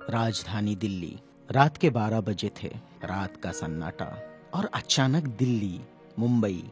राजधानी दिल्ली। रात के 12 बजे थे। रात का सन्नाटा और अचानक दिल्ली, मुंबई,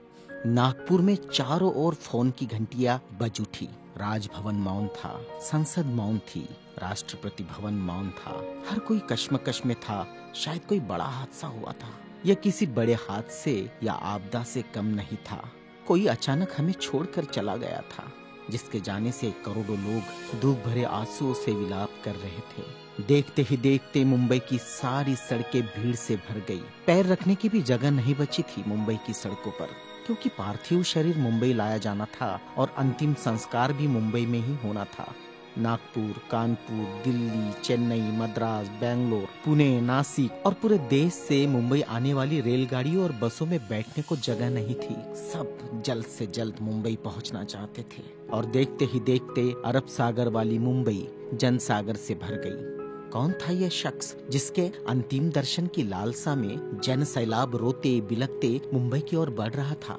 नागपुर में चारों ओर फोन की घंटियां बज उठी। राजभवन मौन था, संसद मौन थी, राष्ट्रपति भवन मौन था। हर कोई कश्मकश में था। शायद कोई बड़ा हादसा हुआ था। यह किसी बड़े हादसे या आपदा से कम नहीं था। कोई अचानक हमें छोड़कर चला गया था, जिसके जाने से करोड़ों लोग दुख भरे आंसुओं से विलाप कर रहे थे। देखते ही देखते मुंबई की सारी सड़कें भीड़ से भर गई। पैर रखने की भी जगह नहीं बची थी मुंबई की सड़कों पर, क्योंकि पार्थिव शरीर मुंबई लाया जाना था और अंतिम संस्कार भी मुंबई में ही होना था। नागपुर, कानपुर, दिल्ली, चेन्नई, मद्रास, बेंगलोर, पुणे, नासिक और पूरे देश से मुंबई आने वाली रेलगाड़ियों और बसों में बैठने को जगह नहीं थी। सब जल्द से जल्द मुंबई पहुंचना चाहते थे और देखते ही देखते अरब सागर वाली मुंबई जनसागर से भर गई। कौन था यह शख्स जिसके अंतिम दर्शन की लालसा में जन सैलाब रोते बिलखते मुंबई की ओर बढ़ रहा था?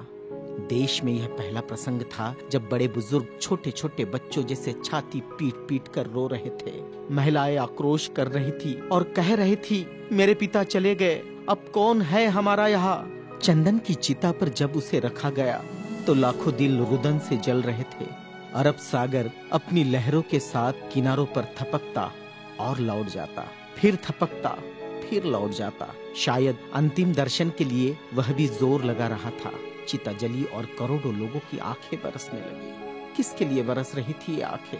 देश में यह पहला प्रसंग था जब बड़े बुजुर्ग छोटे छोटे बच्चों जैसे छाती पीट पीट कर रो रहे थे। महिलाएं आक्रोश कर रही थी और कह रही थी, मेरे पिता चले गए, अब कौन है हमारा यहाँ। चंदन की चिता पर जब उसे रखा गया तो लाखों दिल रुदन से जल रहे थे। अरब सागर अपनी लहरों के साथ किनारों पर थपकता और लौट जाता, फिर थपकता, फिर लौट जाता। शायद अंतिम दर्शन के लिए वह भी जोर लगा रहा था। चिता जली और करोड़ों लोगों की आंखें बरसने लगी। किसके लिए बरस रही थी ये आंखें?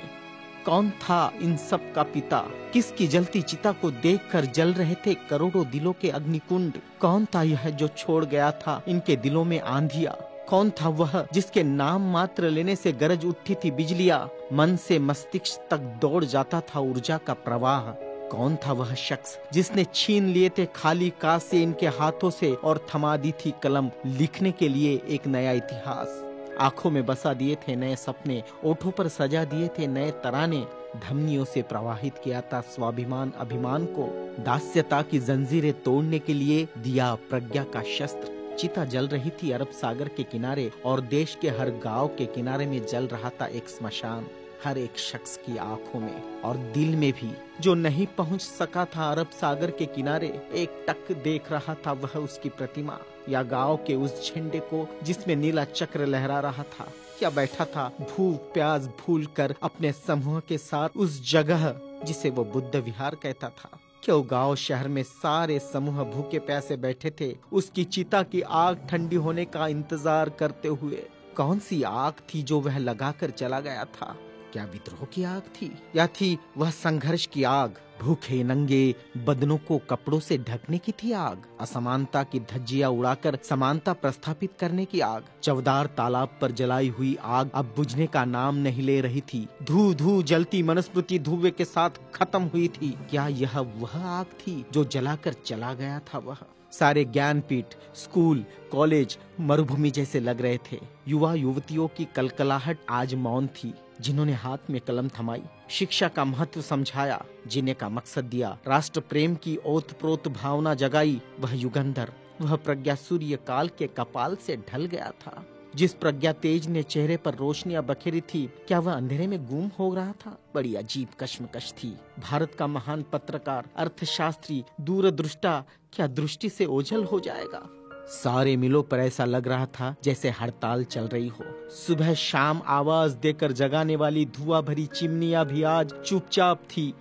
कौन था इन सब का पिता? किसकी जलती चिता को देखकर जल रहे थे करोड़ों दिलों के अग्निकुंड? कौन था यह जो छोड़ गया था इनके दिलों में आंधिया? कौन था वह जिसके नाम मात्र लेने से गरज उठती थी बिजलियां, मन से मस्तिष्क तक दौड़ जाता था ऊर्जा का प्रवाह? कौन था वह शख्स जिसने छीन लिए थे खाली काश से इनके हाथों से और थमा दी थी कलम लिखने के लिए एक नया इतिहास? आंखों में बसा दिए थे नए सपने, ओठों पर सजा दिए थे नए तराने, धमनियों से प्रवाहित किया था स्वाभिमान अभिमान को, दास्यता की जंजीरें तोड़ने के लिए दिया प्रज्ञा का शस्त्र। चिता जल रही थी अरब सागर के किनारे और देश के हर गांव के किनारे में जल रहा था एक स्मशान। हर एक शख्स की आंखों में और दिल में भी जो नहीं पहुंच सका था अरब सागर के किनारे, एक टक देख रहा था वह उसकी प्रतिमा या गांव के उस झंडे को जिसमें नीला चक्र लहरा रहा था, या बैठा था भूख प्यास भूल कर अपने समूह के साथ उस जगह जिसे वो बुद्ध विहार कहता था। क्यों गांव शहर में सारे समूह भूखे प्यासे बैठे थे उसकी चिता की आग ठंडी होने का इंतजार करते हुए? कौन सी आग थी जो वह लगाकर चला गया था? क्या विद्रोह की आग थी या थी वह संघर्ष की आग? भूखे नंगे बदनों को कपड़ों से ढकने की थी आग? असमानता की धज्जियां उड़ाकर समानता प्रस्थापित करने की आग? चवदार तालाब पर जलाई हुई आग अब बुझने का नाम नहीं ले रही थी। धू धू जलती मनुस्मृति धुएं के साथ खत्म हुई थी। क्या यह वह आग थी जो जलाकर चला गया था? वह सारे ज्ञानपीठ, स्कूल, कॉलेज मरुभूमि जैसे लग रहे थे। युवा युवतियों की कलकलाहट आज मौन थी। जिन्होंने हाथ में कलम थमाई, शिक्षा का महत्व समझाया, जीने का मकसद दिया, राष्ट्र प्रेम की ओतप्रोत भावना जगाई, वह युगंधर, वह प्रज्ञा सूर्य काल के कपाल से ढल गया था। जिस प्रज्ञा तेज ने चेहरे पर रोशनियां बखेरी थी, क्या वह अंधेरे में गुम हो रहा था? बड़ी अजीब कश्मकश थी। भारत का महान पत्रकार, अर्थशास्त्री, दूरदृष्टा क्या दृष्टि से ओझल हो जाएगा? सारे मिलों पर ऐसा लग रहा था जैसे हड़ताल चल रही हो। सुबह शाम आवाज देकर जगाने वाली धुआं भरी चिमनियां भी आज चुपचाप थी।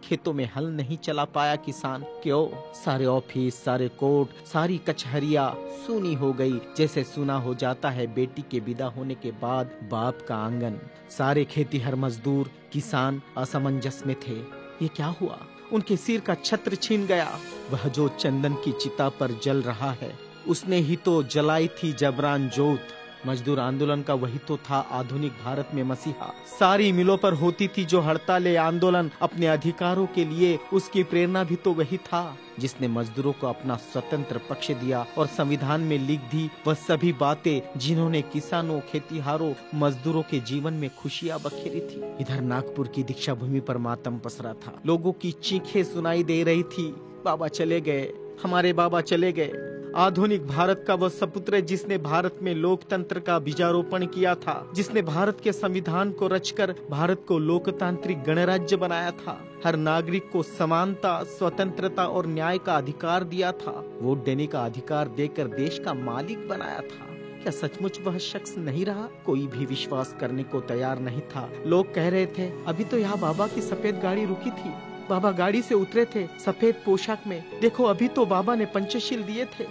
खेतों में हल नहीं चला पाया किसान। क्यों? सारे ऑफिस, सारे कोर्ट, सारी कचहरियां सूनी हो गई, जैसे सूना हो जाता है बेटी के विदा होने के बाद बाप का आंगन। सारे खेतीहर मजदूर, किसान असमंजस में थे। ये क्या हुआ? उनके सिर का छत्र छीन गया। वह जो चंदन की चिता पर जल रहा है, उसने ही तो जलाई थी जबरान जोत। मजदूर आंदोलन का वही तो था आधुनिक भारत में मसीहा। सारी मिलों पर होती थी जो हड़ताल आंदोलन अपने अधिकारों के लिए, उसकी प्रेरणा भी तो वही था जिसने मजदूरों को अपना स्वतंत्र पक्ष दिया और संविधान में लिख दी वह सभी बातें जिन्होंने किसानों, खेतीहारों, मजदूरों के जीवन में खुशियां बखेरी थी। इधर नागपुर की दीक्षा भूमि पर मातम पसरा था। लोगों की चीखें सुनाई दे रही थी, बाबा चले गए, हमारे बाबा चले गए। आधुनिक भारत का वह सपुत्र जिसने भारत में लोकतंत्र का बीजारोपण किया था, जिसने भारत के संविधान को रचकर भारत को लोकतांत्रिक गणराज्य बनाया था, हर नागरिक को समानता, स्वतंत्रता और न्याय का अधिकार दिया था, वोट देने का अधिकार देकर देश का मालिक बनाया था। क्या सचमुच वह शख्स नहीं रहा? कोई भी विश्वास करने को तैयार नहीं था। लोग कह रहे थे, अभी तो यहाँ बाबा की सफेद गाड़ी रुकी थी, बाबा गाड़ी से उतरे थे सफेद पोशाक में, देखो अभी तो बाबा ने पंचशील दिए थे।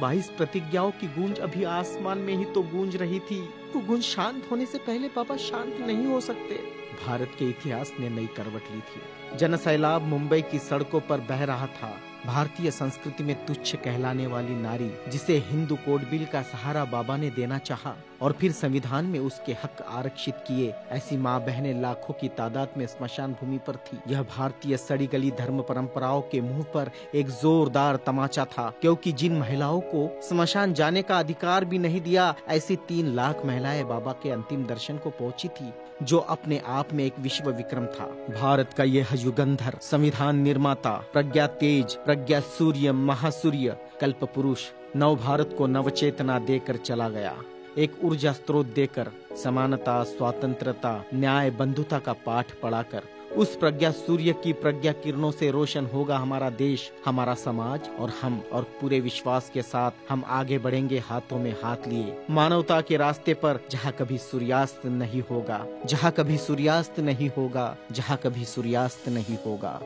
22 प्रतिज्ञाओं की गूंज अभी आसमान में ही तो गूंज रही थी। वो गूंज शांत होने से पहले बाबा शांत नहीं हो सकते। भारत के इतिहास ने नई करवट ली थी। जनसैलाब मुंबई की सड़कों पर बह रहा था। भारतीय संस्कृति में तुच्छ कहलाने वाली नारी, जिसे हिंदू कोड बिल का सहारा बाबा ने देना चाहा और फिर संविधान में उसके हक आरक्षित किए, ऐसी माँ बहनें लाखों की तादाद में स्मशान भूमि पर थी। यह भारतीय सड़ी गली धर्म परंपराओं के मुंह पर एक जोरदार तमाचा था, क्योंकि जिन महिलाओं को स्मशान जाने का अधिकार भी नहीं दिया, ऐसी 3 लाख महिलाएं बाबा के अंतिम दर्शन को पहुंची थी, जो अपने आप में एक विश्व विक्रम था। भारत का यह युगंधर, संविधान निर्माता, प्रज्ञा तेज, प्रज्ञा सूर्य, महासूर्य, कल्प पुरुष नव भारत को नवचेतना देकर चला गया। एक ऊर्जा स्रोत देकर, समानता, स्वतंत्रता, न्याय, बंधुता का पाठ पढ़ाकर, उस प्रज्ञा सूर्य की प्रज्ञा किरणों से रोशन होगा हमारा देश, हमारा समाज और हम। और पूरे विश्वास के साथ हम आगे बढ़ेंगे हाथों में हाथ लिए, मानवता के रास्ते पर, जहाँ कभी सूर्यास्त नहीं होगा, जहाँ कभी सूर्यास्त नहीं होगा, जहाँ कभी सूर्यास्त नहीं होगा।